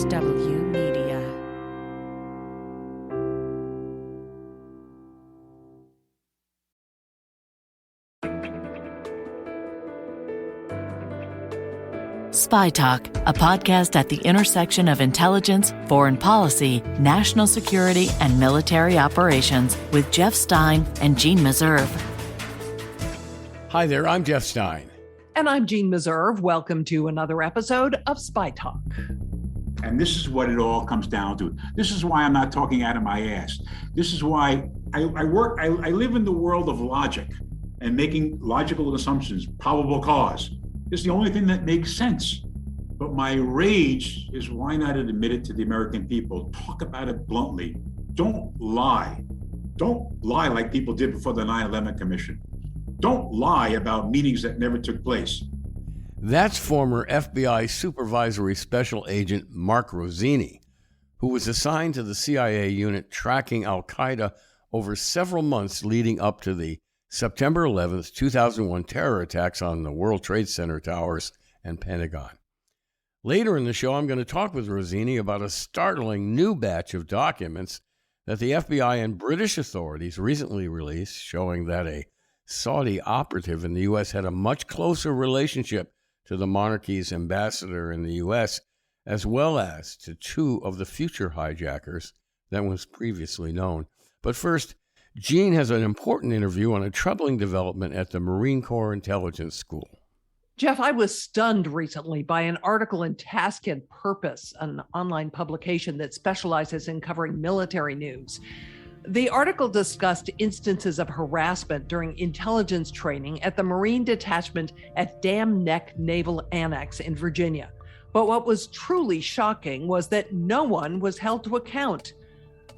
HW Media. Spy Talk, a podcast at the intersection of intelligence, foreign policy, national security, and military operations with Jeff Stein and Jeanne Meserve. Hi there, I'm Jeff Stein. And I'm Jeanne Meserve. Welcome to another episode of Spy Talk. And this is what it all comes down to. This is why I'm not talking out of my ass. This is why I live in the world of logic and making logical assumptions, probable cause. It's the only thing that makes sense. But my rage is why not admit it to the American people? Talk about it bluntly. Don't lie. Don't lie like people did before the 9/11 Commission. Don't lie about meetings that never took place. That's former FBI Supervisory Special Agent Mark Rossini, who was assigned to the CIA unit tracking al-Qaeda over several months leading up to the September 11th, 2001 terror attacks on the World Trade Center towers and Pentagon. Later in the show, I'm going to talk with Rossini about a startling new batch of documents that the FBI and British authorities recently released, showing that a Saudi operative in the U.S. had a much closer relationship to the monarchy's ambassador in the U.S., as well as to two of the future hijackers than was previously known. But first, Jeanne has an important interview on a troubling development at the Marine Corps Intelligence School. Jeff, I was stunned recently by an article in Task and Purpose, an online publication that specializes in covering military news. The article discussed instances of harassment during intelligence training at the Marine Detachment at Dam Neck Naval Annex in Virginia. But what was truly shocking was that no one was held to account.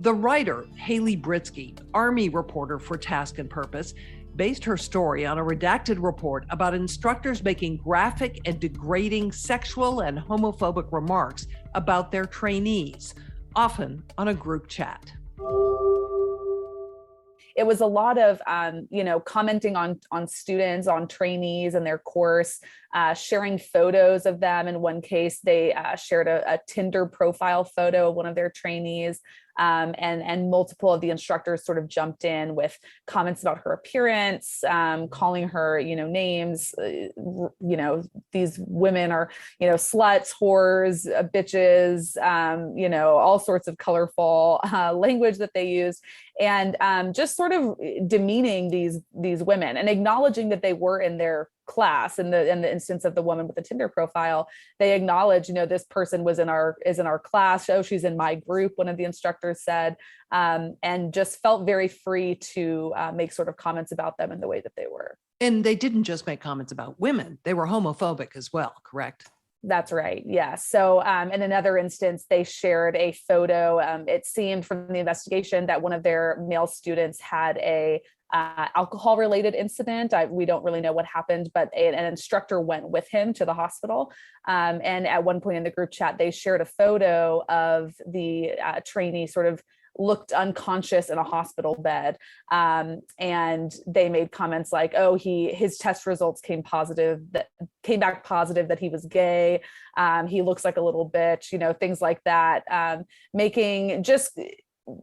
The writer, Haley Britzky, Army reporter for Task and Purpose, based her story on a redacted report about instructors making graphic and degrading sexual and homophobic remarks about their trainees, often on a group chat. It was a lot of, commenting on students, on trainees and their course, sharing photos of them. In one case, they shared a Tinder profile photo of one of their trainees. And multiple of the instructors sort of jumped in with comments about her appearance, calling her, names, these women are, sluts, whores, bitches, all sorts of colorful language that they use, and just sort of demeaning these women and acknowledging that they were in their class. In the instance of the woman with the Tinder profile, they acknowledge, this person is in our class. Oh, she's in my group, one of the instructors said, and just felt very free to make sort of comments about them in the way that they were. And they didn't just make comments about women, they were homophobic as well, correct? That's right. Yeah. So in another instance, they shared a photo. It seemed from the investigation that one of their male students had a alcohol-related incident. We don't really know what happened, but an instructor went with him to the hospital. And at one point in the group chat, they shared a photo of the trainee sort of looked unconscious in a hospital bed. And they made comments like, oh, his test results came back positive that he was gay. He looks like a little bitch, things like that, making just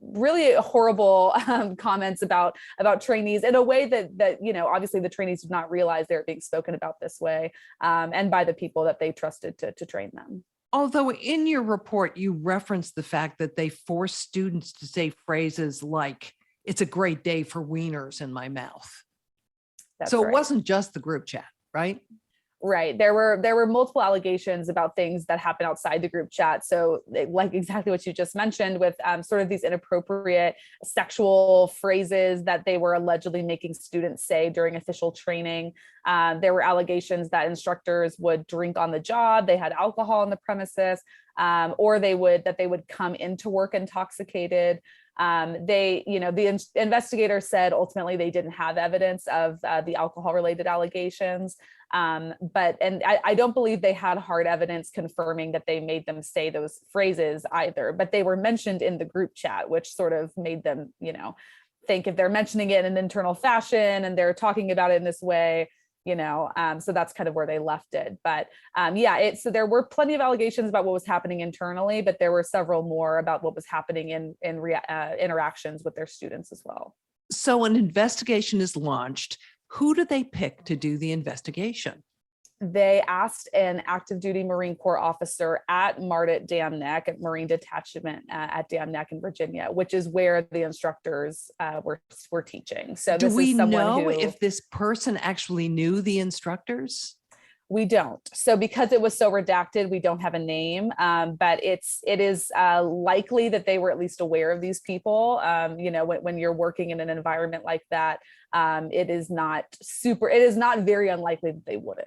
really horrible comments about trainees in a way that obviously the trainees did not realize they were being spoken about this way, and by the people that they trusted to train them. Although in your report, you referenced the fact that they forced students to say phrases like, "It's a great day for wieners in my mouth." That's so right. It wasn't just the group chat, right? Right. There were multiple allegations about things that happened outside the group chat. So like exactly what you just mentioned with sort of these inappropriate sexual phrases that they were allegedly making students say during official training. There were allegations that instructors would drink on the job. They had alcohol on the premises, or they would come into work intoxicated. The investigator said ultimately they didn't have evidence of the alcohol-related allegations, but I don't believe they had hard evidence confirming that they made them say those phrases either. But they were mentioned in the group chat, which sort of made them, think if they're mentioning it in an internal fashion and they're talking about it in this way, So that's kind of where they left it. But so there were plenty of allegations about what was happening internally, but there were several more about what was happening in interactions with their students as well. So an investigation is launched. Who do they pick to do the investigation? They asked an active duty Marine Corps officer at MART at Dam Neck, at Marine Detachment at Dam Neck in Virginia, which is where the instructors were teaching. So do this we is someone know who, if this person actually knew the instructors? We don't. So because it was so redacted, we don't have a name, but it is likely that they were at least aware of these people. When you're working in an environment like that, it is not very unlikely that they wouldn't.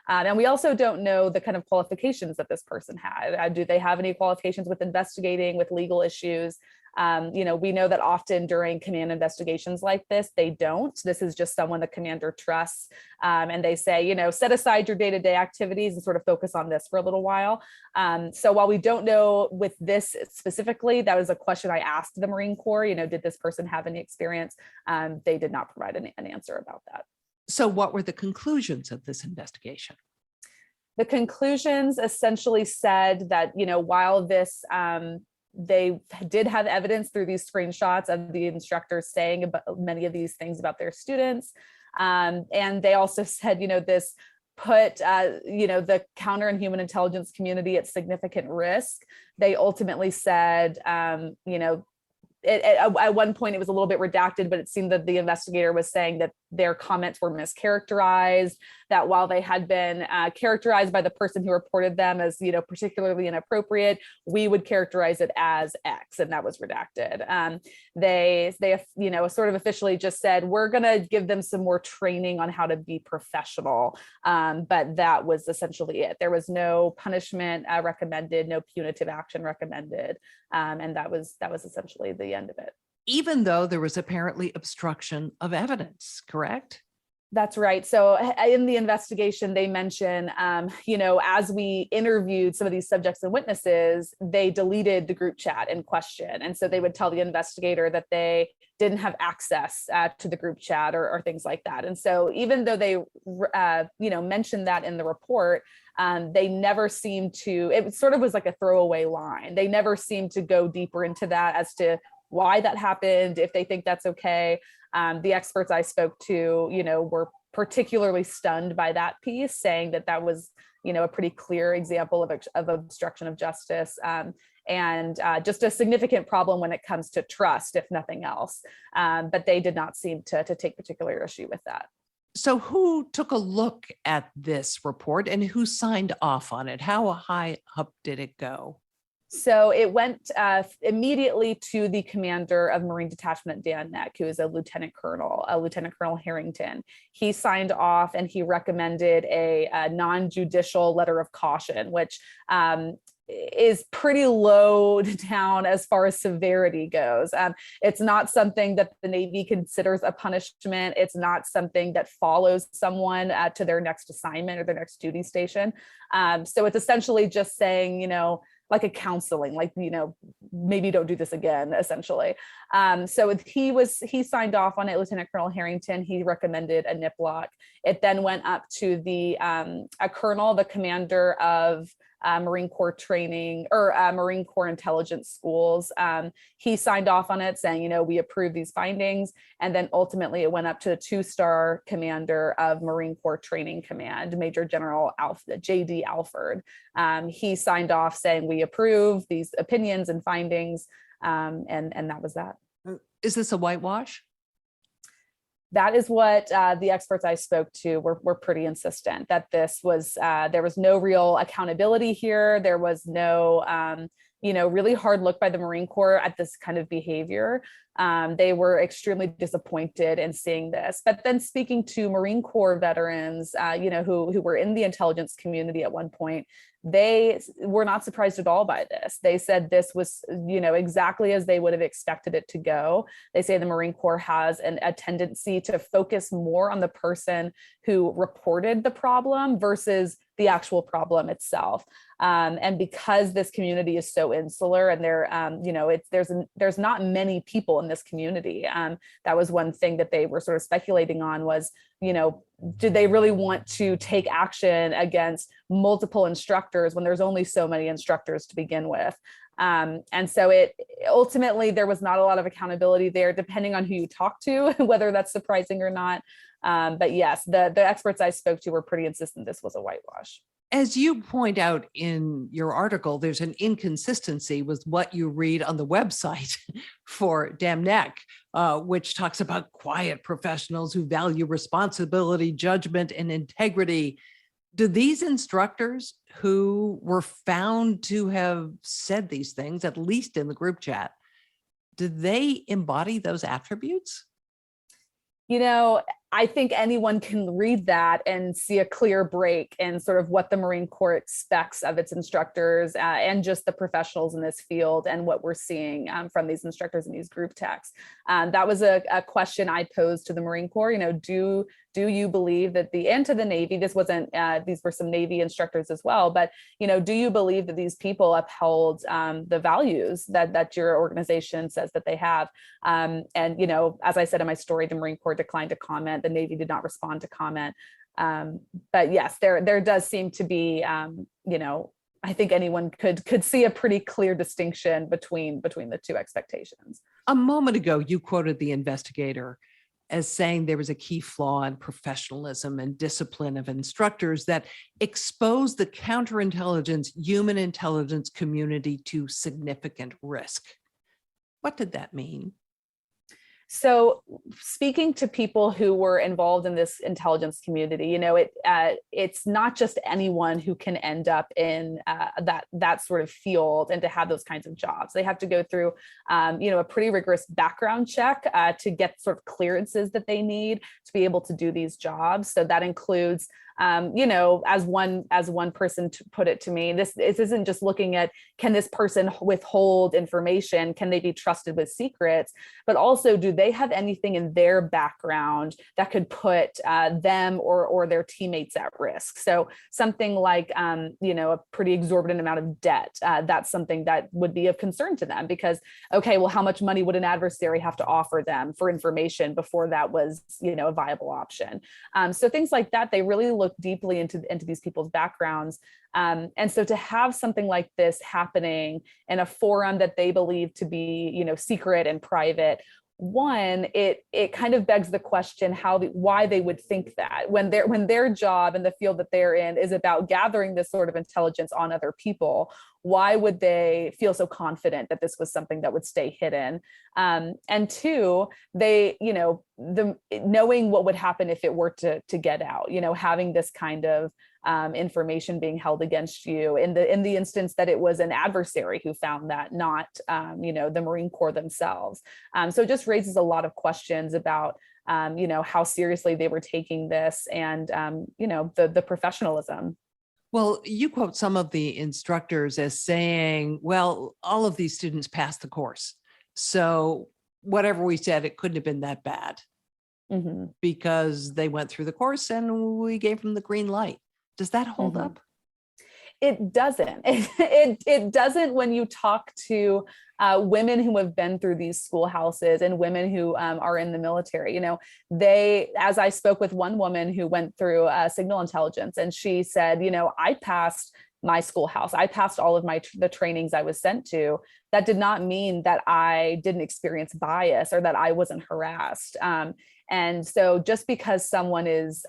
And we also don't know the kind of qualifications that this person had. Do they have any qualifications with investigating, with legal issues? We know that often during command investigations like this, they don't. This is just someone the commander trusts. And they say, set aside your day-to-day activities and sort of focus on this for a little while. So while we don't know with this specifically, that was a question I asked the Marine Corps, did this person have any experience? They did not provide an answer about that. So what were the conclusions of this investigation? The conclusions essentially said that, while this, they did have evidence through these screenshots of the instructors saying about many of these things about their students. And they also said, this put, the counter and human intelligence community at significant risk. They ultimately said, at one point it was a little bit redacted, but it seemed that the investigator was saying that their comments were mischaracterized, that while they had been characterized by the person who reported them as, particularly inappropriate, we would characterize it as X, and that was redacted. They sort of officially just said, we're going to give them some more training on how to be professional. But that was essentially it. There was no punishment recommended, no punitive action recommended. And that was essentially the end of it. Even though there was apparently obstruction of evidence, correct? That's right. So in the investigation, they mention, as we interviewed some of these subjects and witnesses, they deleted the group chat in question. And so they would tell the investigator that they didn't have access to the group chat or things like that. And so even though they, mentioned that in the report, they never seemed to, it sort of was like a throwaway line. They never seemed to go deeper into that as to why that happened, if they think that's okay. The experts I spoke to, were particularly stunned by that piece, saying that was, a pretty clear example of obstruction of justice, and just a significant problem when it comes to trust, if nothing else. But they did not seem to take particular issue with that. So who took a look at this report and who signed off on it? How high up did it go? So it went immediately to the commander of Marine Detachment at Dam Neck, who is Lieutenant Colonel Harrington. He signed off and he recommended a non-judicial letter of caution, which is pretty low down as far as severity goes. It's not something that the Navy considers a punishment. It's not something that follows someone to their next assignment or their next duty station. So it's essentially just saying, like a counseling, maybe don't do this again, essentially. So he signed off on it, Lieutenant Colonel Harrington. He recommended a nip lock. It then went up to a colonel, the commander of Marine Corps training or Marine Corps intelligence schools. He signed off on it saying, we approve these findings. And then ultimately it went up to the 2-star commander of Marine Corps Training Command, Major General J.D. Alford. He signed off saying, we approve these opinions and findings. And that was that. Is this a whitewash? That is what the experts I spoke to were pretty insistent that this was, there was no real accountability here. There was no, really hard look by the Marine Corps at this kind of behavior. They were extremely disappointed in seeing this. But then speaking to Marine Corps veterans, who were in the intelligence community at one point, they were not surprised at all by this. They said this was, exactly as they would have expected it to go. They say the Marine Corps has a tendency to focus more on the person who reported the problem versus the actual problem itself. And because this community is so insular, and there's not many people in this community. That was one thing that they were sort of speculating on was, do they really want to take action against multiple instructors when there's only so many instructors to begin with? And so ultimately there was not a lot of accountability there, depending on who you talk to, whether that's surprising or not. But yes, the experts I spoke to were pretty insistent this was a whitewash. As you point out in your article, there's an inconsistency with what you read on the website for DAMNEC, which talks about quiet professionals who value responsibility, judgment, and integrity. Do these instructors who were found to have said these things, at least in the group chat, do they embody those attributes? I think anyone can read that and see a clear break in sort of what the Marine Corps expects of its instructors and just the professionals in this field, and what we're seeing from these instructors in these group texts. That was a question I posed to the Marine Corps. Do you believe that and to the Navy, this wasn't, these were some Navy instructors as well, but, do you believe that these people upheld the values that your organization says that they have? And, as I said in my story, the Marine Corps declined to comment. The Navy did not respond to comment. But yes, there does seem to be, I think anyone could see a pretty clear distinction between the two expectations. A moment ago, you quoted the investigator as saying there was a key flaw in professionalism and discipline of instructors that exposed the counterintelligence, human intelligence community to significant risk. What did that mean? So speaking to people who were involved in this intelligence community, it's not just anyone who can end up in that sort of field and to have those kinds of jobs. They have to go through, a pretty rigorous background check to get sort of clearances that they need to be able to do these jobs. So that includes, as one person put it to me, this isn't just looking at, can this person withhold information? Can they be trusted with secrets? But also, do they have anything in their background that could put them or their teammates at risk? So something like, a pretty exorbitant amount of debt, that's something that would be of concern to them, because, okay, well, how much money would an adversary have to offer them for information before that was, a viable option? So things like that, they really look deeply into these people's backgrounds. And so to have something like this happening in a forum that they believe to be, secret and private, one, it kind of begs the question why they would think that when their job and the field that they're in is about gathering this sort of intelligence on other people. Why would they feel so confident that this was something that would stay hidden? And two, they, knowing what would happen if it were to get out, having this kind of information being held against you in the instance that it was an adversary who found that, not, the Marine Corps themselves. So it just raises a lot of questions about, how seriously they were taking this and, the professionalism. Well, you quote some of the instructors as saying, well, all of these students passed the course. So whatever we said, it couldn't have been that bad because they went through the course and we gave them the green light. Does that hold up? It doesn't. It doesn't when you talk to women who have been through these schoolhouses and women who are in the military. As I spoke with one woman who went through signal intelligence, and she said, I passed my schoolhouse. I passed all of the trainings I was sent to. That did not mean that I didn't experience bias or that I wasn't harassed. And so just because someone is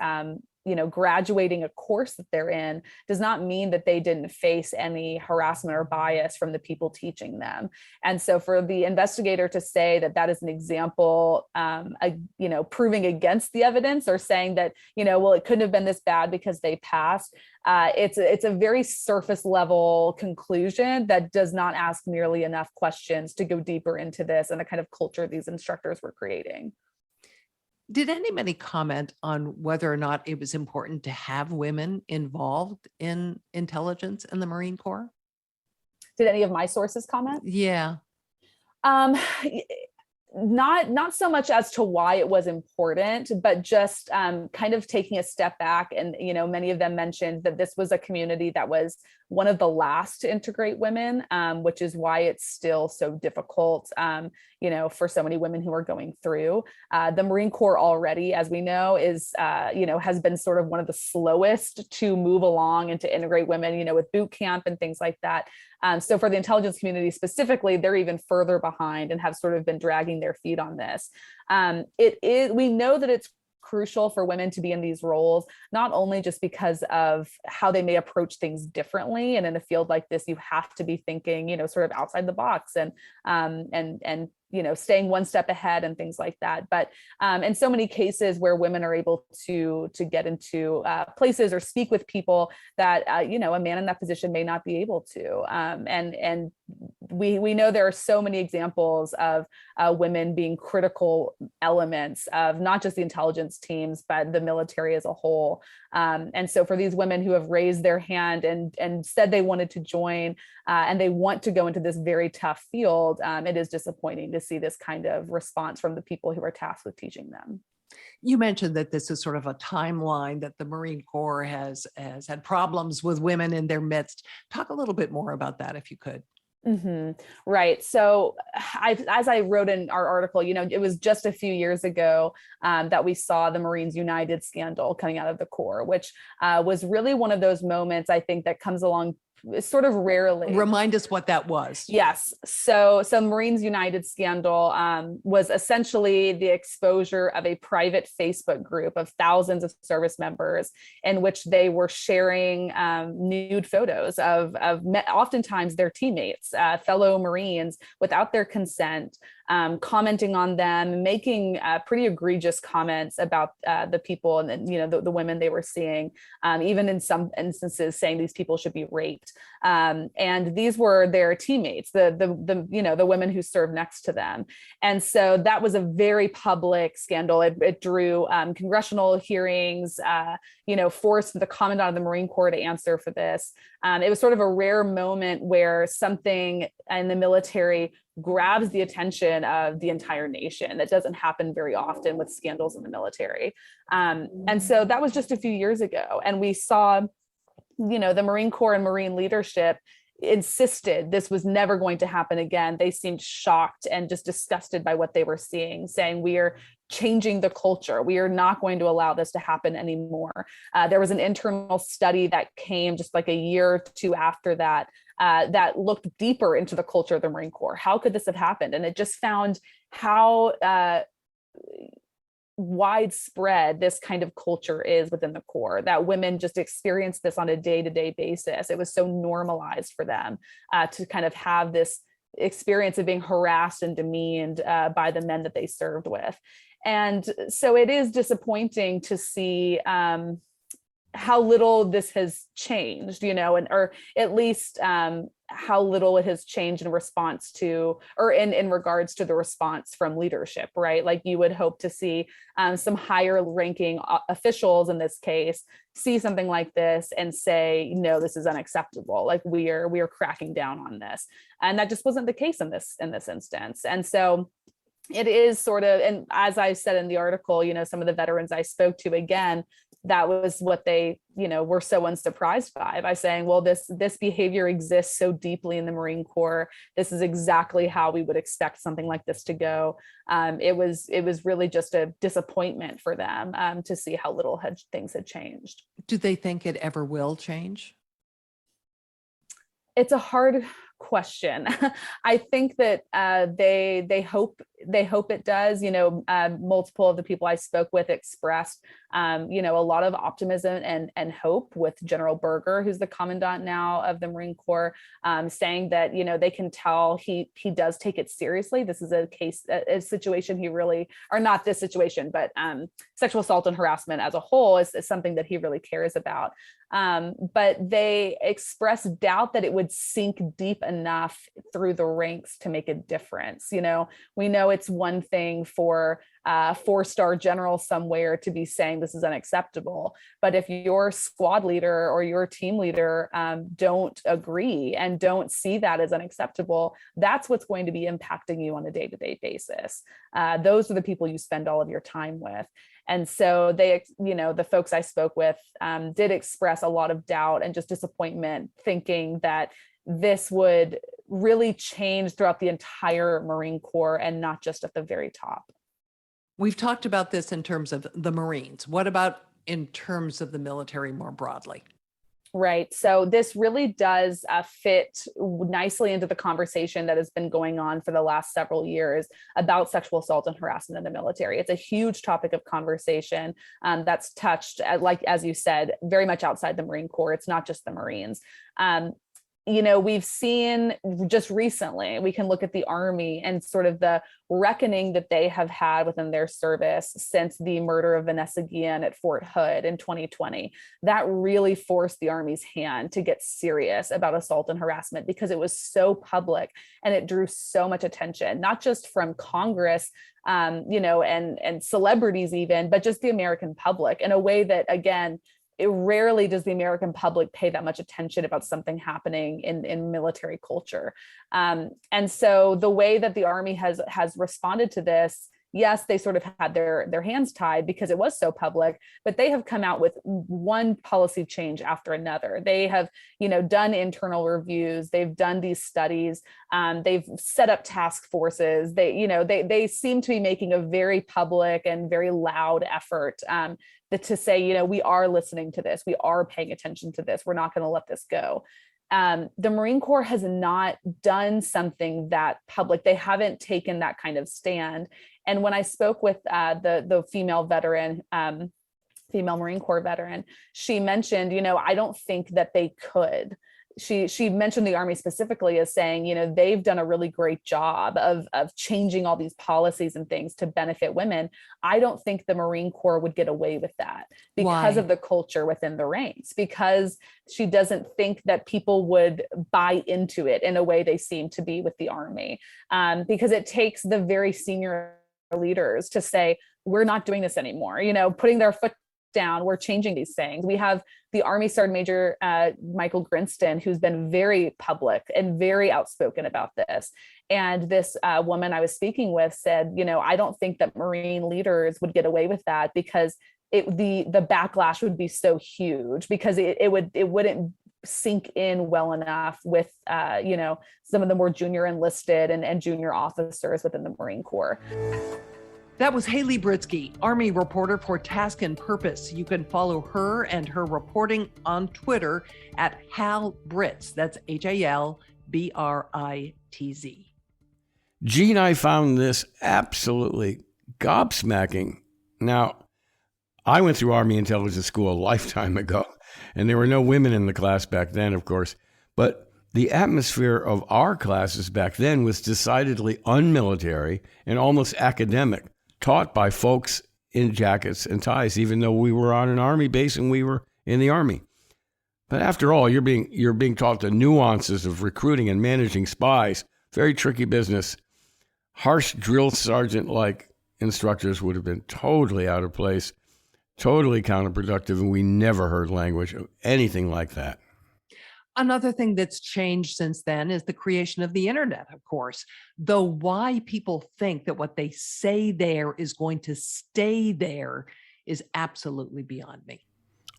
graduating a course that they're in does not mean that they didn't face any harassment or bias from the people teaching them. And so for the investigator to say that is an example, proving against the evidence, or saying that, well, it couldn't have been this bad because they passed, it's a very surface level conclusion that does not ask nearly enough questions to go deeper into this and the kind of culture these instructors were creating. Did anybody comment on whether or not it was important to have women involved in intelligence in the Marine Corps? Did any of my sources comment? Yeah. not so much as to why it was important, but just kind of taking a step back. And, many of them mentioned that this was a community that was one of the last to integrate women, which is why it's still so difficult, for so many women who are going through. The Marine Corps already, as we know, is, has been sort of one of the slowest to move along and to integrate women, with boot camp and things like that. So for the intelligence community specifically, they're even further behind and have sort of been dragging their feet on this. We know that it's crucial for women to be in these roles, not only just because of how they may approach things differently. And in a field like this, you have to be thinking, sort of outside the box and staying one step ahead and things like that. But in so many cases where women are able to get into places or speak with people that, a man in that position may not be able to. And we know there are so many examples of women being critical elements of not just the intelligence teams, but the military as a whole. And so for these women who have raised their hand and said they wanted to join and they want to go into this very tough field, it is disappointing to see this kind of response from the people who are tasked with teaching them. You mentioned that this is sort of a timeline that the Marine Corps has had problems with women in their midst. Talk a little bit more about that, if you could. Mm-hmm. Right. So as I wrote in our article, it was just a few years ago that we saw the Marines United scandal coming out of the Corps, which was really one of those moments, I think, that comes along sort of rarely. Remind us what that was. Yes. So Marines United scandal was essentially the exposure of a private Facebook group of thousands of service members in which they were sharing nude photos of oftentimes their teammates, fellow Marines, without their consent, commenting on them, making pretty egregious comments about the people and the women they were seeing, even in some instances saying these people should be raped. And these were their teammates, the women who served next to them. And so that was a very public scandal. It drew congressional hearings, forced the Commandant of the Marine Corps to answer for this. It was sort of a rare moment where something in the military grabs the attention of the entire nation. That doesn't happen very often with scandals in the military. And so that was just a few years ago. And we saw, the Marine Corps and Marine leadership insisted this was never going to happen again. They seemed shocked and just disgusted by what they were seeing, saying, we are changing the culture. We are not going to allow this to happen anymore. There was an internal study that came just like a year or two after that, that looked deeper into the culture of the Marine Corps. How could this have happened? And it just found how widespread this kind of culture is within the Corps, that women just experience this on a day-to-day basis. It was so normalized for them to kind of have this experience of being harassed and demeaned by the men that they served with. And so it is disappointing to see how little this has changed, or at least how little it has changed in response to, or in regards to the response from leadership, right? Like you would hope to see some higher ranking officials in this case see something like this and say, no, this is unacceptable. Like we are cracking down on this. And that just wasn't the case in this instance. And so it is sort of, and as I said in the article, some of the veterans I spoke to, again, that was what they, were so unsurprised by saying, well, this behavior exists so deeply in the Marine Corps. This is exactly how we would expect something like this to go. It was really just a disappointment for them to see how little things had changed. Do they think it ever will change? It's a hard question. I think that they hope it does. Multiple of the people I spoke with expressed a lot of optimism and hope, with General Berger, who's the commandant now of the Marine Corps, saying that they can tell he does take it seriously. This is a situation he really, or not this situation, but sexual assault and harassment as a whole is something that he really cares about. But they expressed doubt that it would sink deep enough through the ranks to make a difference. We know it's one thing for a 4-star general somewhere to be saying this is unacceptable, but if your squad leader or your team leader don't agree and don't see that as unacceptable, that's what's going to be impacting you on a day-to-day basis. Those are the people you spend all of your time with. And so they, the folks I spoke with did express a lot of doubt and just disappointment, thinking that this would really change throughout the entire Marine Corps and not just at the very top. We've talked about this in terms of the Marines. What about in terms of the military more broadly? Right. So this really does fit nicely into the conversation that has been going on for the last several years about sexual assault and harassment in the military. It's a huge topic of conversation that's touched, like, as you said, very much outside the Marine Corps. It's not just the Marines. We've seen just recently, we can look at the Army and sort of the reckoning that they have had within their service since the murder of Vanessa Guillen at Fort Hood in 2020. That really forced the Army's hand to get serious about assault and harassment because it was so public and it drew so much attention, not just from Congress, and celebrities even, but just the American public in a way that, again, it rarely does the American public pay that much attention about something happening in military culture. And so the way that the Army has responded to this, yes, they sort of had their hands tied because it was so public, but they have come out with one policy change after another. They have, done internal reviews. They've done these studies. They've set up task forces. They seem to be making a very public and very loud effort to say, we are listening to this. We are paying attention to this. We're not going to let this go. The Marine Corps has not done something that public. They haven't taken that kind of stand. And when I spoke with the female veteran, female Marine Corps veteran, she mentioned, I don't think that they could. She mentioned the Army specifically as saying, they've done a really great job of changing all these policies and things to benefit women. I don't think the Marine Corps would get away with that because of the culture within the ranks, because she doesn't think that people would buy into it in a way they seem to be with the Army, because it takes the very senior leaders to say, we're not doing this anymore, putting their foot down, we're changing these things. We have the Army Sergeant Major Michael Grinston, who's been very public and very outspoken about this. And this woman I was speaking with said, I don't think that Marine leaders would get away with that because the backlash would be so huge, because it wouldn't sink in well enough with some of the more junior enlisted and junior officers within the Marine Corps. That was Haley Britzky, Army reporter for Task and Purpose. You can follow her and her reporting on Twitter at Hal Britz. That's HALBRITZ. Jeanne, I found this absolutely gobsmacking. Now, I went through Army Intelligence School a lifetime ago, and there were no women in the class back then, of course. But the atmosphere of our classes back then was decidedly unmilitary and almost academic, taught by folks in jackets and ties, even though we were on an Army base and we were in the Army. But after all, you're being taught the nuances of recruiting and managing spies. Very tricky business. Harsh drill sergeant-like instructors would have been totally out of place, totally counterproductive, and we never heard language of anything like that. Another thing that's changed since then is the creation of the internet, of course. Though why people think that what they say there is going to stay there is absolutely beyond me.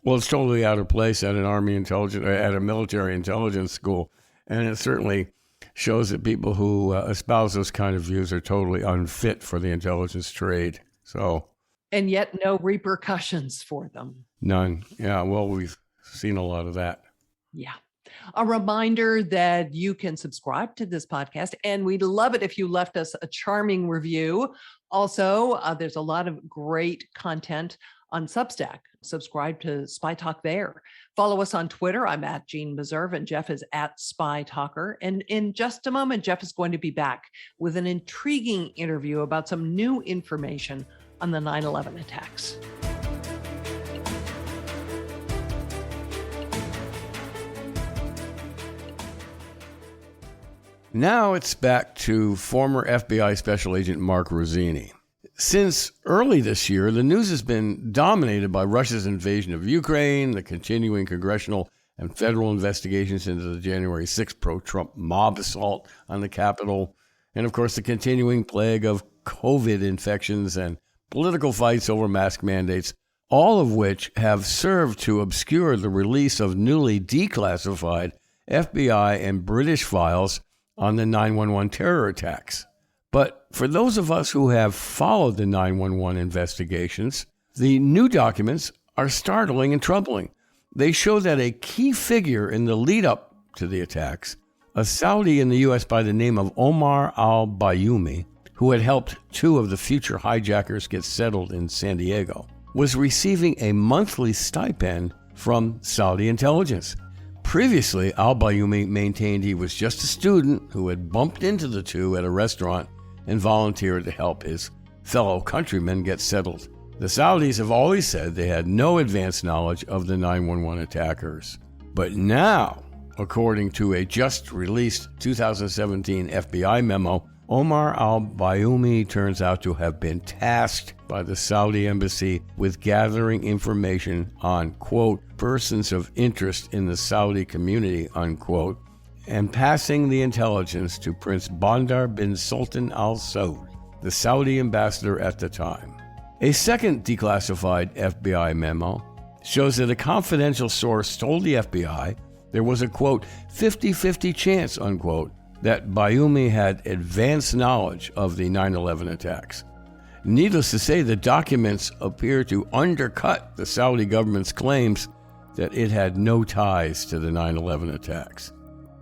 Well, it's totally out of place at an Army intelligence, at a military intelligence school. And it certainly shows that people who espouse those kind of views are totally unfit for the intelligence trade. And yet no repercussions for them. None. Yeah, well, we've seen a lot of that. Yeah. A reminder that you can subscribe to this podcast, and we'd love it if you left us a charming review. Also, there's a lot of great content on Substack. Subscribe to Spy Talk there. Follow us on Twitter. I'm at Jeanne Meserve, and Jeff is at Spy Talker. And in just a moment, Jeff is going to be back with an intriguing interview about some new information on the 9/11 attacks. Now it's back to former FBI Special Agent Mark Rossini. Since early this year, the news has been dominated by Russia's invasion of Ukraine, the continuing congressional and federal investigations into the January 6th pro-Trump mob assault on the Capitol, and of course the continuing plague of COVID infections and political fights over mask mandates, all of which have served to obscure the release of newly declassified FBI and British files on the 9/11 terror attacks. But for those of us who have followed the 9/11 investigations, the new documents are startling and troubling. They show that a key figure in the lead-up to the attacks, a Saudi in the U.S. by the name of Omar al-Bayoumi, who had helped two of the future hijackers get settled in San Diego, was receiving a monthly stipend from Saudi intelligence. Previously, al-Bayoumi maintained he was just a student who had bumped into the two at a restaurant and volunteered to help his fellow countrymen get settled. The Saudis have always said they had no advanced knowledge of the 9/11 attackers. But now, according to a just-released 2017 FBI memo, Omar al-Bayoumi turns out to have been tasked by the Saudi embassy with gathering information on, quote, persons of interest in the Saudi community, unquote, and passing the intelligence to Prince Bandar bin Sultan Al Saud, the Saudi ambassador at the time. A second declassified FBI memo shows that a confidential source told the FBI there was a, quote, 50-50 chance, unquote, that Bayoumi had advanced knowledge of the 9/11 attacks. Needless to say, the documents appear to undercut the Saudi government's claims that it had no ties to the 9/11 attacks.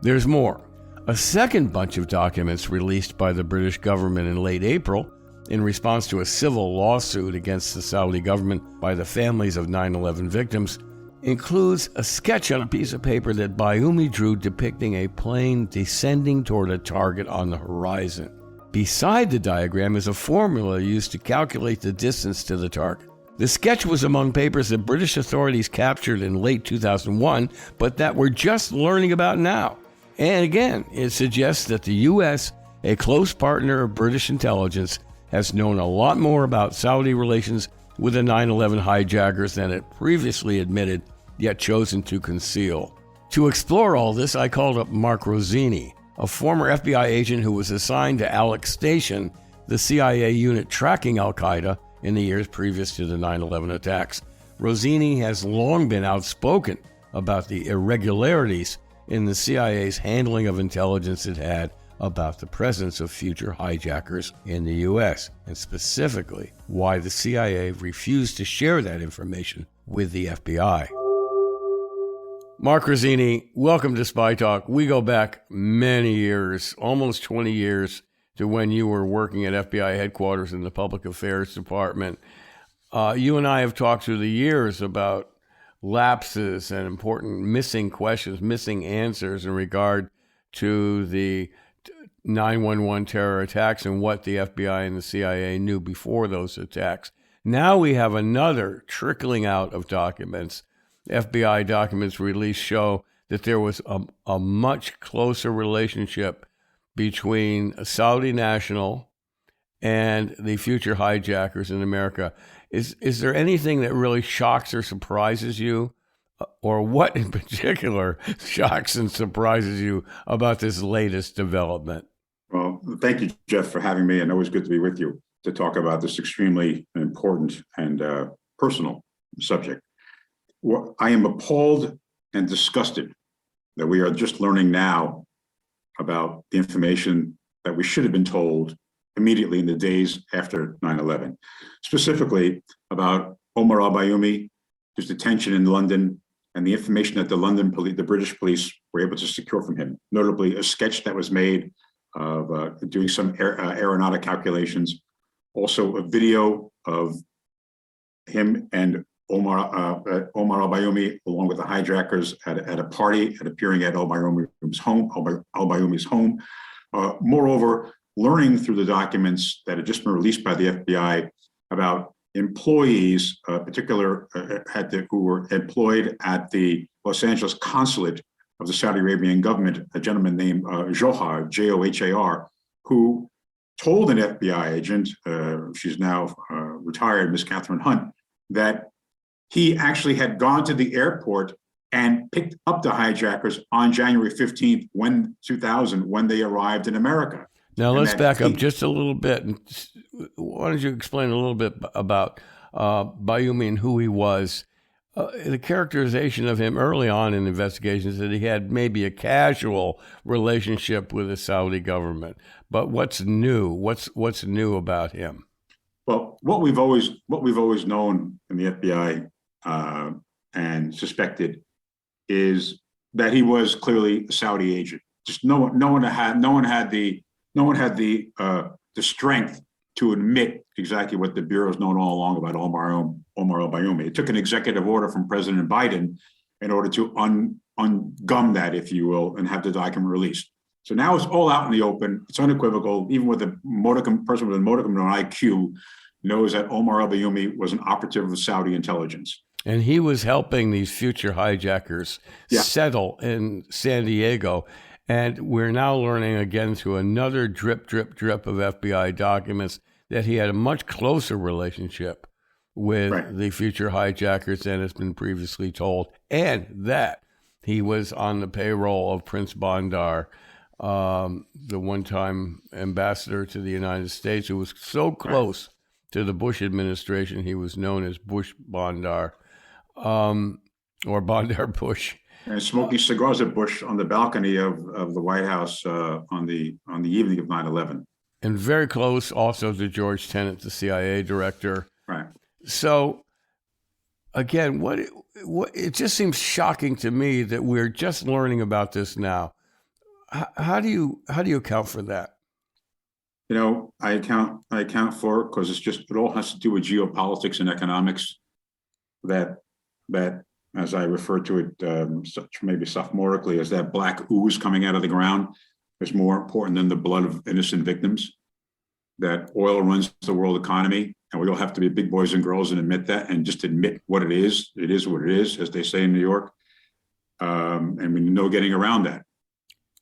There's more. A second bunch of documents released by the British government in late April in response to a civil lawsuit against the Saudi government by the families of 9/11 victims includes a sketch on a piece of paper that Bayoumi drew depicting a plane descending toward a target on the horizon. Beside the diagram is a formula used to calculate the distance to the target. The sketch was among papers that British authorities captured in late 2001, but that we're just learning about now. And again, it suggests that the U.S., a close partner of British intelligence, has known a lot more about Saudi relations with the 9/11 hijackers than it previously admitted, yet chosen to conceal. To explore all this, I called up Mark Rossini, a former FBI agent who was assigned to Alex Station, the CIA unit tracking al-Qaeda in the years previous to the 9/11 attacks. Rossini has long been outspoken about the irregularities in the CIA's handling of intelligence it had about the presence of future hijackers in the U.S., and specifically why the CIA refused to share that information with the FBI. Mark Rossini, welcome to Spy Talk. We go back many years, almost 20 years, to when you were working at FBI headquarters in the Public Affairs Department. You and I have talked through the years about lapses and important missing questions, missing answers in regard to the 9/11 terror attacks and what the FBI and the CIA knew before those attacks. Now we have another trickling out of documents. FBI documents released show that there was a much closer relationship between a Saudi national and the future hijackers in America. Is there anything that really shocks or surprises you? Or what in particular shocks and surprises you about this latest development? Well, thank you, Jeff, for having me, and always good to be with you to talk about this extremely important and personal subject. Well, I am appalled and disgusted that we are just learning now about the information that we should have been told immediately in the days after 9/11, specifically about Omar al-Bayoumi, his detention in London, and the information that the British police were able to secure from him, notably a sketch that was made of doing some aeronautic calculations, also a video of him and Omar al-Bayoumi, along with the hijackers, at a party and appearing at al-Bayoumi's home. Moreover, learning through the documents that had just been released by the FBI about employees, who were employed at the Los Angeles consulate of the Saudi Arabian government, a gentleman named Johar, Johar, who told an FBI agent, she's now retired, Miss Catherine Hunt, that he actually had gone to the airport and picked up the hijackers on January 15th, 2000, when they arrived in America. Now, let's back up just a little bit. Why don't you explain a little bit about Bayoumi and who he was? The characterization of him early on in investigations that he had maybe a casual relationship with the Saudi government. But what's new? What's new about him? Well, what we've always known in the FBI and suspected is that he was clearly a Saudi agent. Just no one had the strength to admit exactly what the Bureau's known all along about Omar al-Bayoumi. It took an executive order from President Biden in order to ungum that, if you will, and have the document released. So now it's all out in the open. It's unequivocal. Even with a person with a modicum of an IQ knows that Omar al-Bayoumi was an operative of Saudi intelligence. And he was helping these future hijackers settle in San Diego. And we're now learning again through another drip of FBI documents that he had a much closer relationship with the future hijackers than has been previously told, and that he was on the payroll of Prince Bandar, the one-time ambassador to the United States, who was so close to the Bush administration, he was known as Bush Bandar, or Bandar Bush. And smoking cigars at Bush on the balcony of the White House on the evening of 9/11. And very close also to George Tenet, the CIA director. Right. So, again, what it just seems shocking to me that we're just learning about this now. How do you account for that? You know, I account for it because it all has to do with geopolitics and economics. That as I refer to it, maybe sophomorically, as that black ooze coming out of the ground is more important than the blood of innocent victims. That oil runs the world economy, and we all have to be big boys and girls and admit that, and just admit what it is. It is what it is, as they say in New York, and we know getting around that.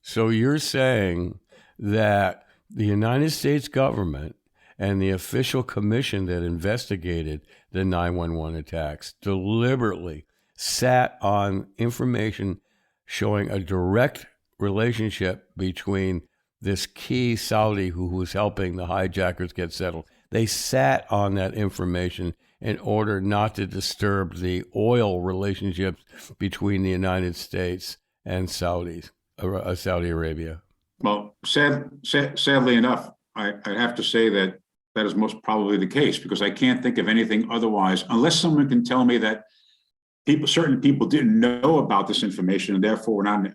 So you're saying that the United States government and the official commission that investigated the 9/11 attacks deliberately sat on information showing a direct relationship between this key Saudi who was helping the hijackers get settled. They sat on that information in order not to disturb the oil relationships between the United States and Saudi Arabia. Well, sadly enough, I have to say that is most probably the case, because I can't think of anything otherwise, unless someone can tell me that certain people didn't know about this information, and therefore we're not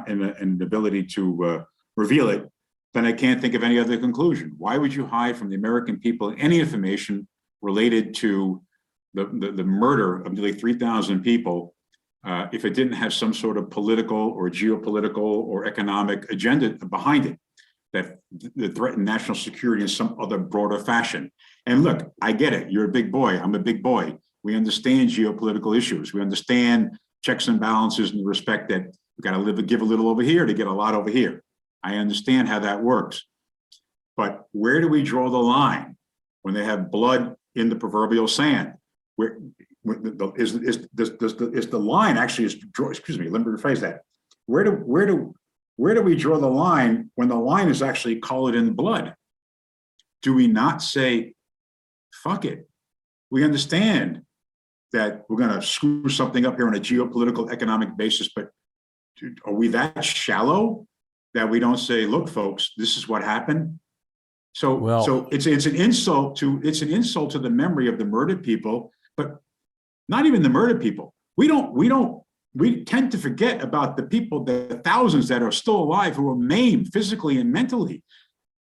in an ability to reveal it. Then I can't think of any other conclusion. Why would you hide from the American people any information related to the murder of nearly 3,000 people if it didn't have some sort of political or geopolitical or economic agenda behind it that threatened national security in some other broader fashion? And look, I get it. You're a big boy. I'm a big boy. We understand geopolitical issues. We understand checks and balances in the respect that we got to give a little over here to get a lot over here. I understand how that works. But where do we draw the line when they have blood in the proverbial sand? Is the line actually excuse me, let me rephrase that. Where do we draw the line when the line is actually colored in blood? Do we not say, fuck it? We understand that we're going to screw something up here on a geopolitical economic basis, but are we that shallow that we don't say, look, folks, this is what happened? So it's an insult to the memory of the murdered people, but not even the murdered people. We tend to forget about the people, the thousands that are still alive who are maimed physically and mentally,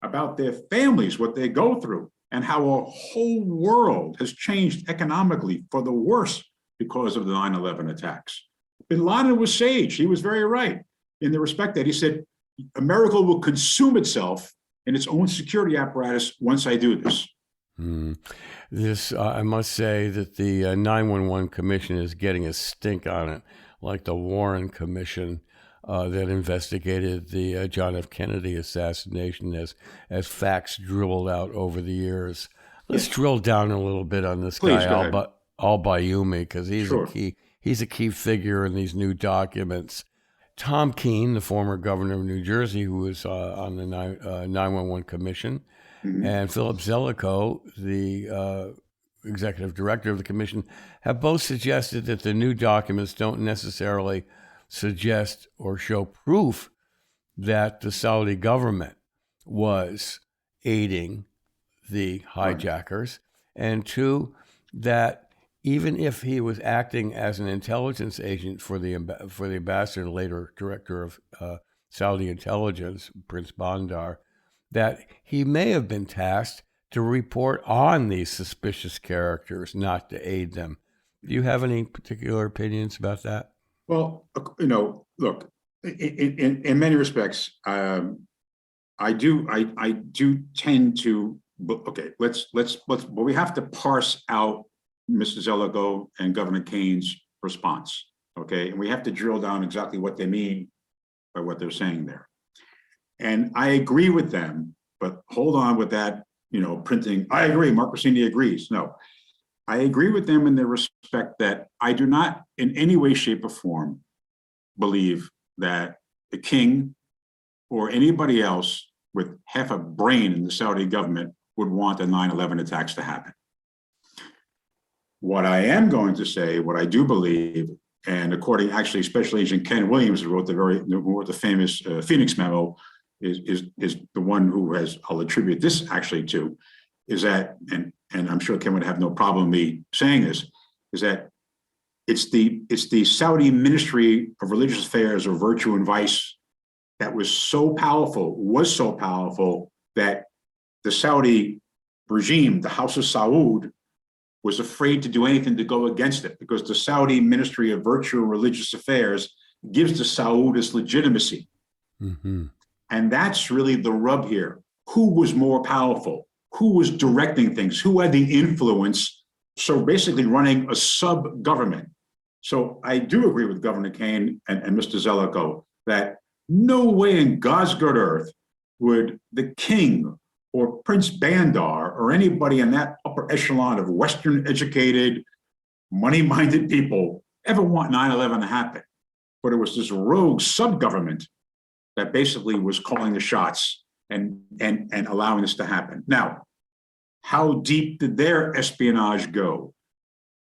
about their families, what they go through, and how a whole world has changed economically for the worse because of the 9/11 attacks. Bin Laden was sage. He was very right in the respect that he said, America will consume itself in its own security apparatus once I do this. This, I must say that the 911 Commission is getting a stink on it like the Warren Commission that investigated the John F. Kennedy assassination as facts dribbled out over the years. Let's drill down a little bit on this Please, guy, go ahead. Al-Bayoumi, because Sure. he's a key figure in these new documents. Tom Keene, the former governor of New Jersey, who was on the 911 Commission, and Philip Zelikow, the executive director of the commission, have both suggested that the new documents don't necessarily suggest or show proof that the Saudi government was aiding the hijackers, and two, that even if he was acting as an intelligence agent for the ambassador and later director of Saudi intelligence, Prince Bandar, that he may have been tasked to report on these suspicious characters, not to aid them. Do you have any particular opinions about that? Well, look, in many respects, I do tend to. Okay, let's. But we have to parse out Mr. Zelikow and Governor Kane's response. Okay, and we have to drill down exactly what they mean by what they're saying there. And I agree with them, but hold on with that. Printing. I agree. Mark Rossini agrees. No, I agree with them in the respect that I do not, in any way, shape, or form, believe that the king or anybody else with half a brain in the Saudi government would want the 9/11 attacks to happen. What I am going to say, what I do believe, and according, actually, Special Agent Ken Williams, who wrote the famous Phoenix memo, is the one who I'll attribute this actually to, is that, and I'm sure Ken would have no problem me saying this, is that it's the Saudi Ministry of Religious Affairs or Virtue and Vice that was so powerful that the Saudi regime, the House of Saud, was afraid to do anything to go against it, because the Saudi Ministry of Virtue and Religious Affairs gives the Saud its legitimacy. Mm-hmm. And that's really the rub here. Who was more powerful? Who was directing things? Who had the influence? So basically running a sub-government. So I do agree with Governor Kane and Mr. Zelikow that no way in God's good earth would the king or Prince Bandar or anybody in that upper echelon of Western educated, money-minded people ever want 9/11 to happen. But it was this rogue sub-government that basically was calling the shots and allowing this to happen. Now, how deep did their espionage go?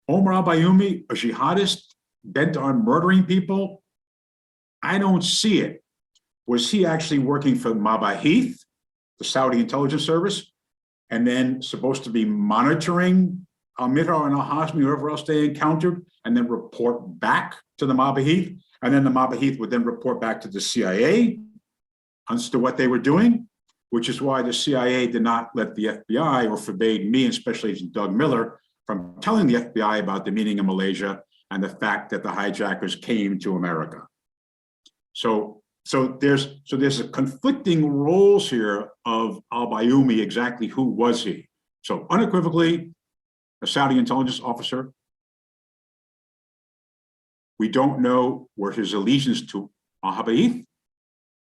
Omar al-Bayoumi, a jihadist bent on murdering people? I don't see it. Was he actually working for Mabahith, the Saudi intelligence service, and then supposed to be monitoring al-Mitra and al-Hasmi, whoever else they encountered, and then report back to the Mabahith? And then the Mabahith would then report back to the CIA as to what they were doing, which is why the CIA did not let the FBI, or forbade me and Special Agent Doug Miller from telling the FBI about the meeting in Malaysia and the fact that the hijackers came to America. So there's a conflicting roles here of al-Bayoumi. Exactly who was he? So unequivocally, a Saudi intelligence officer. We don't know were his allegiance to al-Bayoumi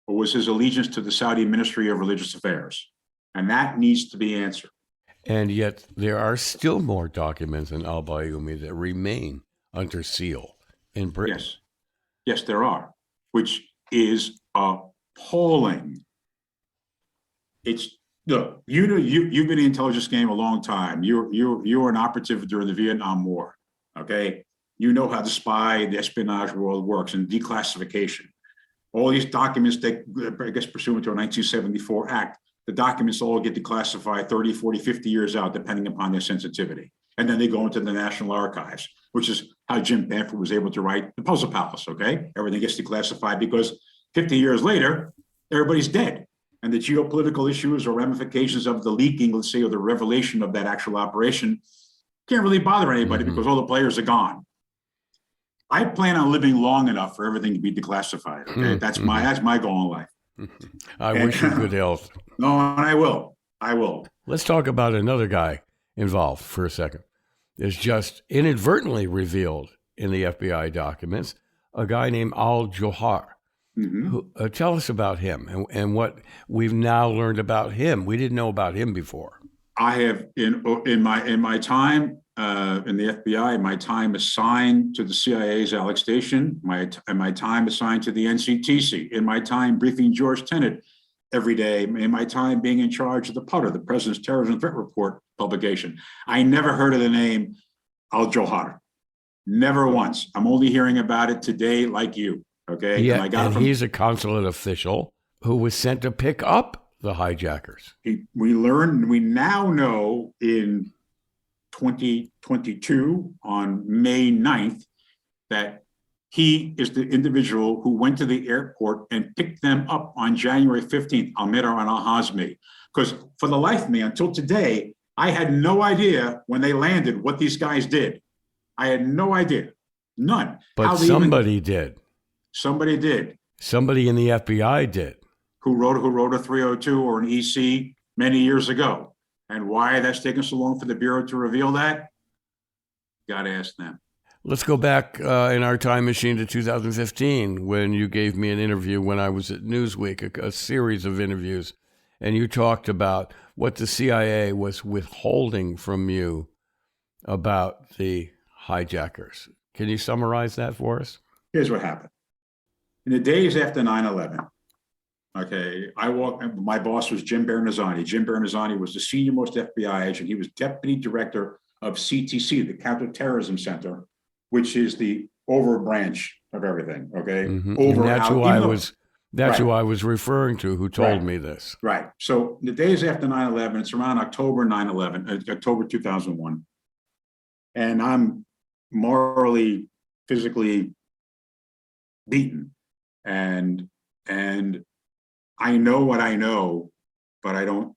or was his allegiance to the Saudi Ministry of Religious Affairs, and that needs to be answered. And yet there are still more documents in al-Bayoumi that remain under seal in Britain. Yes, there are, which is appalling. It's look, you've been in the intelligence game a long time. You were an operative during the Vietnam War. Okay, you know how the espionage world works and declassification. All these documents that, I guess, pursuant to a 1974 act, the documents all get declassified 30, 40, 50 years out, depending upon their sensitivity. And then they go into the National Archives, which is how Jim Bamford was able to write The Puzzle Palace, okay? Everything gets declassified because 50 years later, everybody's dead. And the geopolitical issues or ramifications of the leaking, let's say, or the revelation of that actual operation can't really bother anybody because all the players are gone. I plan on living long enough for everything to be declassified, okay? That's my goal in life. I wish you good health. No, and I will. Let's talk about another guy involved for a second. It's just inadvertently revealed in the FBI documents, a guy named Al-Johar. Tell us about him and what we've now learned about him. We didn't know about him before. I have in my time in the FBI, my time assigned to the CIA's Alex Station, my time assigned to the NCTC, in my time briefing George Tenet every day, in my time being in charge of the PUTR, the President's Terrorism Threat Report publication. I never heard of the name Al-Johar. Never once. I'm only hearing about it today, like you. Okay. Yeah, and he's a consulate official who was sent to pick up the hijackers. We now know in 2022 on May 9th that he is the individual who went to the airport and picked them up on January 15th, Al-Midar and Al-Hazmi. Because for the life of me, until today, I had no idea when they landed what these guys did. I had no idea. None. But somebody did. Somebody did. Somebody in the FBI did. Who wrote a 302 or an EC many years ago. And why that's taken so long for the Bureau to reveal that? Got to ask them. Let's go back in our time machine to 2015 when you gave me an interview when I was at Newsweek, a series of interviews, and you talked about what the CIA was withholding from you about the hijackers. Can you summarize that for us? Here's what happened. In the days after 9/11, okay, my boss was Jim Bernazzani. Jim Bernazzani was the senior most FBI agent. He was deputy director of CTC, the Counterterrorism Center, which is the over branch of everything. Okay. And that's who I was referring to, who told me this. Right. So the days after 9/11, it's around October 2001. And I'm morally, physically beaten. And I know what I know, but I don't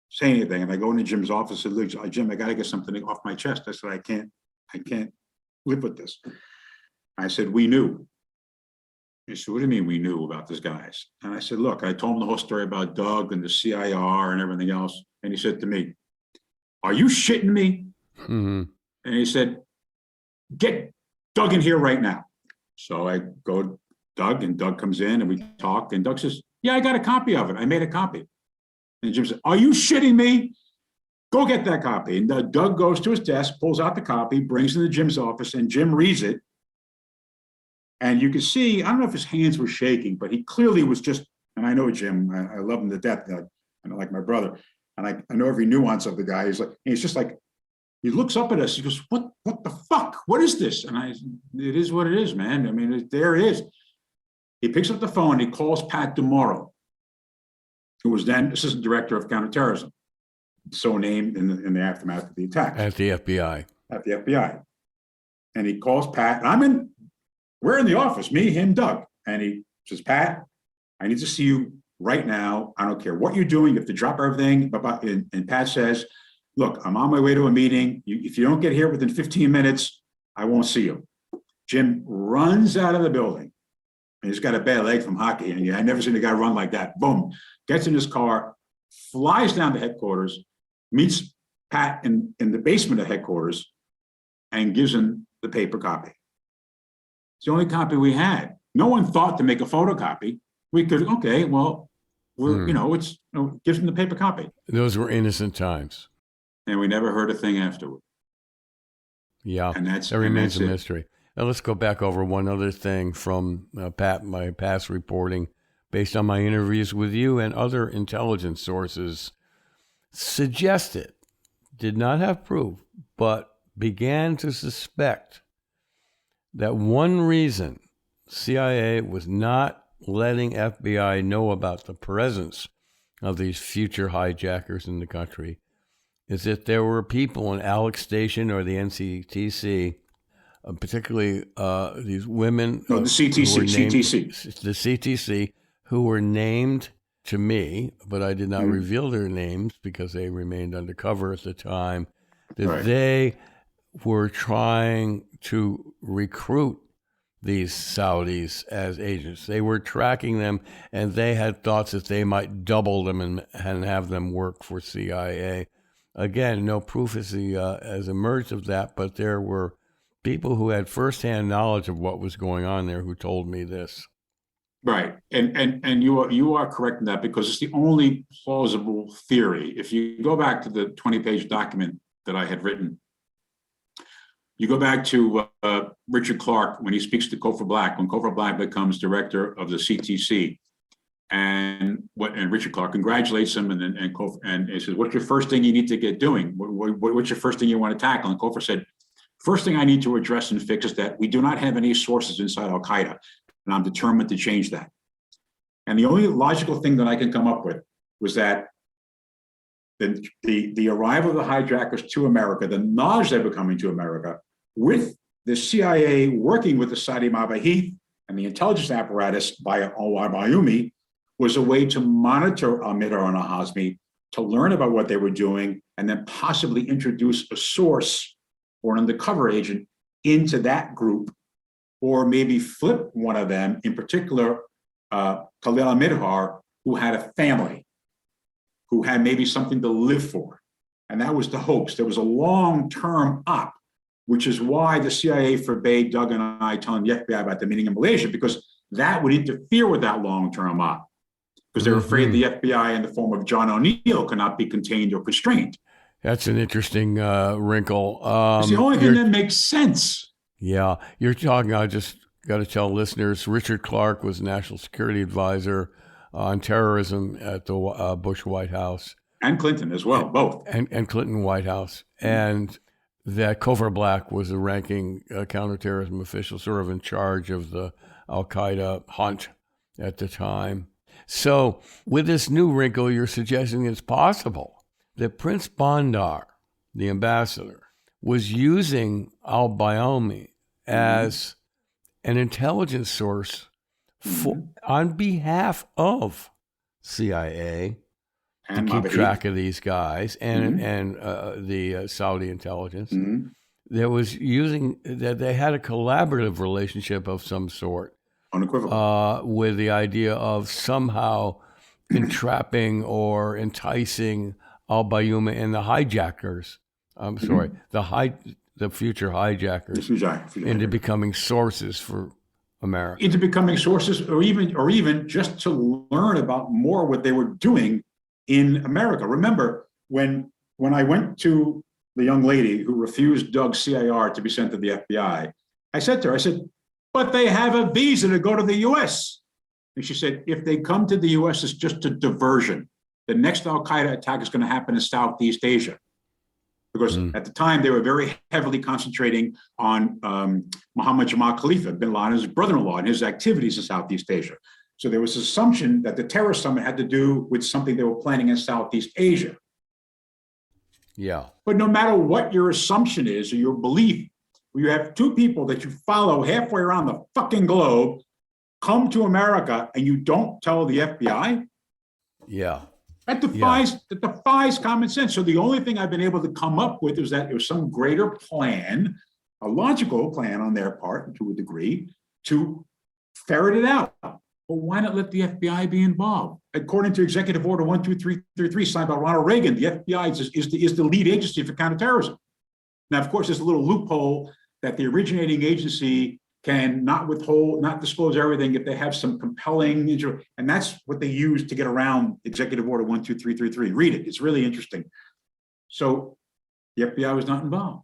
say anything. And I go into Jim's office and look, Jim, I got to get something off my chest. I said, I can't live with this. I said, we knew. He said, what do you mean we knew about these guys? And I said, look, I told him the whole story about Doug and the CIR and everything else. And he said to me, are you shitting me? And he said, get Doug in here right now. So I go to Doug, and Doug comes in and we talk, and Doug says, yeah, I got a copy of it. I made a copy. And Jim said, are you shitting me? Go get that copy. And Doug goes to his desk, pulls out the copy, brings it to Jim's office, and Jim reads it. And you can see, I don't know if his hands were shaking, but he clearly was just, and I know Jim, I love him to death, I like my brother, and I know every nuance of the guy. He's just like, he looks up at us, he goes, what the fuck? What is this? And it is what it is, man. I mean, there it is. He picks up the phone, he calls Pat DeMauro, who was then assistant director of counterterrorism, so named in the aftermath of the attack. At the FBI. And he calls Pat, and we're in the office, me, him, Doug. And he says, Pat, I need to see you right now. I don't care what you're doing. You have to drop everything. And Pat says, look, I'm on my way to a meeting. If you don't get here within 15 minutes, I won't see you. Jim runs out of the building. And he's got a bad leg from hockey. And I never seen a guy run like that. Boom. Gets in his car, flies down to headquarters, meets Pat in the basement of headquarters, and gives him the paper copy. It's the only copy we had. No one thought to make a photocopy. We could, okay, well, gives him the paper copy. Those were innocent times. And we never heard a thing afterward. Yeah, that remains a mystery. Now let's go back over one other thing from my past reporting, based on my interviews with you and other intelligence sources, suggested, did not have proof, but began to suspect that one reason CIA was not letting FBI know about the presence of these future hijackers in the country is that there were people in Alex Station or the NCTC, particularly these women. No, the CTC. The CTC, who were named to me, but I did not reveal their names because they remained undercover at the time, that they were trying to recruit these Saudis as agents. They were tracking them, and they had thoughts that they might double them and have them work for CIA. Again, no proof has emerged of that, but there were people who had firsthand knowledge of what was going on there who told me this. Right, and you are correct in that, because it's the only plausible theory. If you go back to the 20-page document that I had written, you go back to Richard Clark when he speaks to Kofor Black, when Kofor Black becomes director of the CTC, and Richard Clark congratulates him, and he says, "What's your first thing you need to get doing? What's your first thing you want to tackle?" And Kofor said, "First thing I need to address and fix is that we do not have any sources inside Al Qaeda. And I'm determined to change that." And the only logical thing that I can come up with was that the arrival of the hijackers to America, the knowledge they were coming to America, with the CIA working with the Saudi Mabahith and the intelligence apparatus by al-Bayumi, was a way to monitor al-Midhar and al-Hazmi, to learn about what they were doing, and then possibly introduce a source or an undercover agent into that group, or maybe flip one of them, in particular, Khalil al-Midhar, who had a family, who had maybe something to live for. And that was the hopes. There was a long-term op, which is why the CIA forbade Doug and I telling the FBI about the meeting in Malaysia, because that would interfere with that long-term op, because they were afraid the FBI in the form of John O'Neill could not be contained or constrained. That's an interesting wrinkle. It's the only thing that makes sense. Yeah, you're talking, I just got to tell listeners, Richard Clark was National Security Advisor on terrorism at the Bush White House. And Clinton as well, both. And Clinton White House. And that Kofor Black was the ranking counterterrorism official, sort of in charge of the Al-Qaeda hunt at the time. So with this new wrinkle, you're suggesting it's possible that Prince Bandar, the ambassador, was using al-Bayumi as an intelligence source on behalf of CIA And to keep Mabahith. track of these guys and the Saudi intelligence. That was using that they had a collaborative relationship of some sort, Unequivocal. with the idea of somehow entrapping or enticing al-Bayumi and the hijackers. I'm sorry, the future hijackers into becoming sources for America. Into becoming sources, or even just to learn about more what they were doing in America. Remember, when I went to the young lady who refused Doug's CIR to be sent to the FBI, I said to her, "But they have a visa to go to the US." And she said, "If they come to the US, it's just a diversion. The next Al-Qaeda attack is going to happen in Southeast Asia." Because at the time, they were very heavily concentrating on Mohammed Jamal Khalifa, bin Laden's brother-in-law, and his activities in Southeast Asia. So there was an assumption that the terror summit had to do with something they were planning in Southeast Asia. Yeah. But no matter what your assumption is or your belief, you have two people that you follow halfway around the fucking globe come to America and you don't tell the FBI? Yeah. That defies common sense. So the only thing I've been able to come up with is that there was some greater plan, a logical plan on their part to a degree, to ferret it out. Well, why not let the FBI be involved? According to Executive Order 12333, signed by Ronald Reagan, the FBI is the lead agency for counterterrorism. Now, of course, there's a little loophole that the originating agency can not disclose everything if they have some compelling, and that's what they use to get around Executive Order 12333. Read it, it's really interesting. So the FBI was not involved.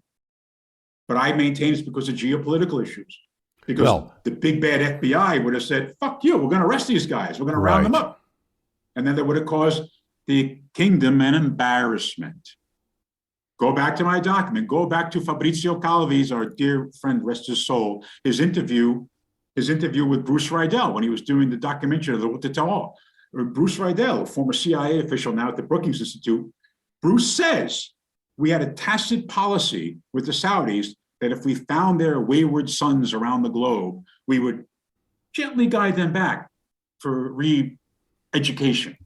But I maintain it's because of geopolitical issues. Because the big bad FBI would have said, "Fuck you, we're going to arrest these guys, we're going to round them up." And then that would have caused the kingdom an embarrassment. Go back to my document. Go back to Fabrizio Calvi's, our dear friend, rest his soul, his interview with Bruce Riedel when he was doing the documentary, What to Tell All. Bruce Riedel, a former CIA official now at the Brookings Institute, Bruce says, "We had a tacit policy with the Saudis that if we found their wayward sons around the globe, we would gently guide them back for re-education."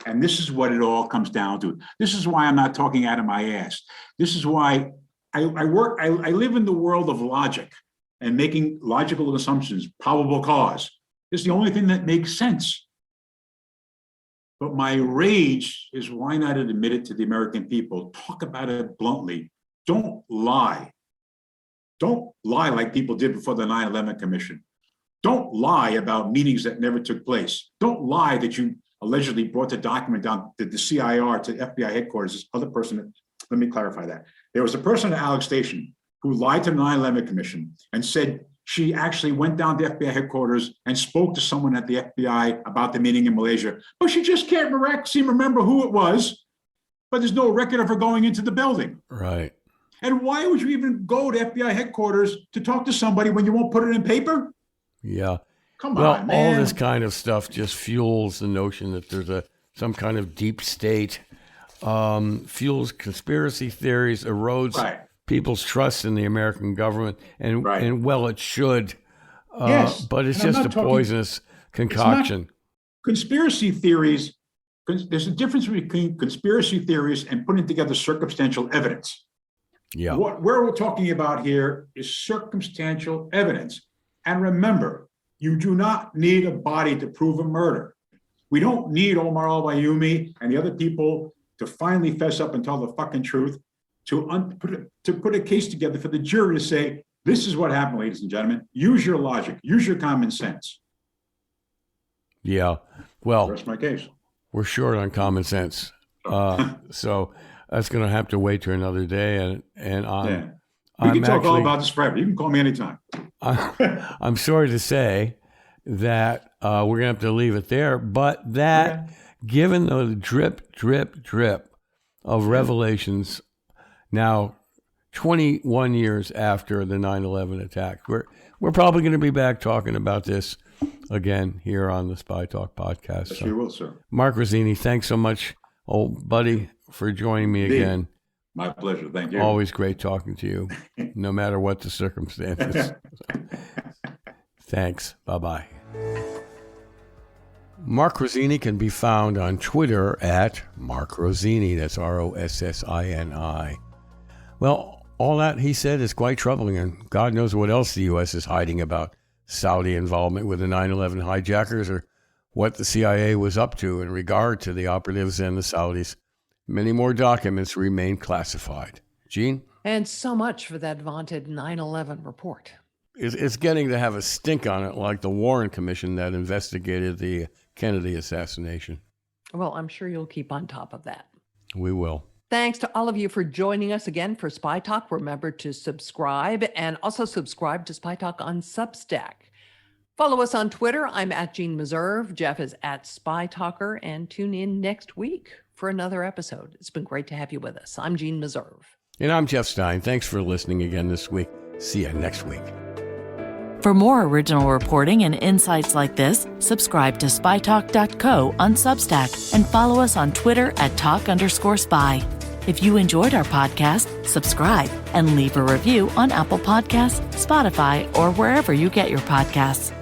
And this is what it all comes down to. This is why I'm not talking out of my ass. This is why I live in the world of logic and making logical assumptions, probable cause. It's the only thing that makes sense. But my rage is, why not admit it to the American people? Talk about it bluntly. Don't lie. Don't lie like people did before the 9/11 Commission. Don't lie about meetings that never took place. Don't lie that you allegedly brought the document down to the CIR, to FBI headquarters. This other person, let me clarify that. There was a person at Alex Station who lied to the 9/11 Commission and said she actually went down to FBI headquarters and spoke to someone at the FBI about the meeting in Malaysia. But she just can't remember who it was, but there's no record of her going into the building. Right. And why would you even go to FBI headquarters to talk to somebody when you won't put it in paper? Yeah. Come Well, on, man. all this kind of stuff just fuels the notion that there's some kind of deep state, fuels conspiracy theories, erodes people's trust in the American government, and well, it should. Yes, but it's just a poisonous concoction. Conspiracy theories, there's a difference between conspiracy theories and putting together circumstantial evidence. Yeah. What we're talking about here is circumstantial evidence. And remember, you do not need a body to prove a murder. We don't need Omar al-Bayoumi and the other people to finally fess up and tell the fucking truth, to put a case together for the jury to say, this is what happened, ladies and gentlemen. Use your logic. Use your common sense. Yeah. Well, that's my case. We're short on common sense. So that's going to have to wait to another day. And we can talk all about this forever. You can call me anytime. I'm sorry to say that we're going to have to leave it there, but that given the drip, drip, drip of revelations now 21 years after the 9/11 attack, we're probably going to be back talking about this again here on the Spy Talk podcast. Yes, you will, sir. Mark Rossini, thanks so much, old buddy, for joining me again. My pleasure. Thank you. Always great talking to you, no matter what the circumstances. Thanks. Bye-bye. Mark Rossini can be found on Twitter at Mark Rossini. That's Rossini. Well, all that he said is quite troubling, and God knows what else the U.S. is hiding about Saudi involvement with the 9/11 hijackers, or what the CIA was up to in regard to the operatives and the Saudis. Many more documents remain classified. Jeanne? And so much for that vaunted 9/11 report. It's getting to have a stink on it, like the Warren Commission that investigated the Kennedy assassination. Well, I'm sure you'll keep on top of that. We will. Thanks to all of you for joining us again for Spy Talk. Remember to subscribe, and also subscribe to Spy Talk on Substack. Follow us on Twitter. I'm at Jeanne Meserve. Jeff is at Spy Talker. And tune in next week for another episode. It's been great to have you with us. I'm Jeanne Meserve. And I'm Jeff Stein. Thanks for listening again this week. See you next week. For more original reporting and insights like this, subscribe to spytalk.co on Substack and follow us on Twitter at @talk_spy. If you enjoyed our podcast, subscribe and leave a review on Apple Podcasts, Spotify, or wherever you get your podcasts.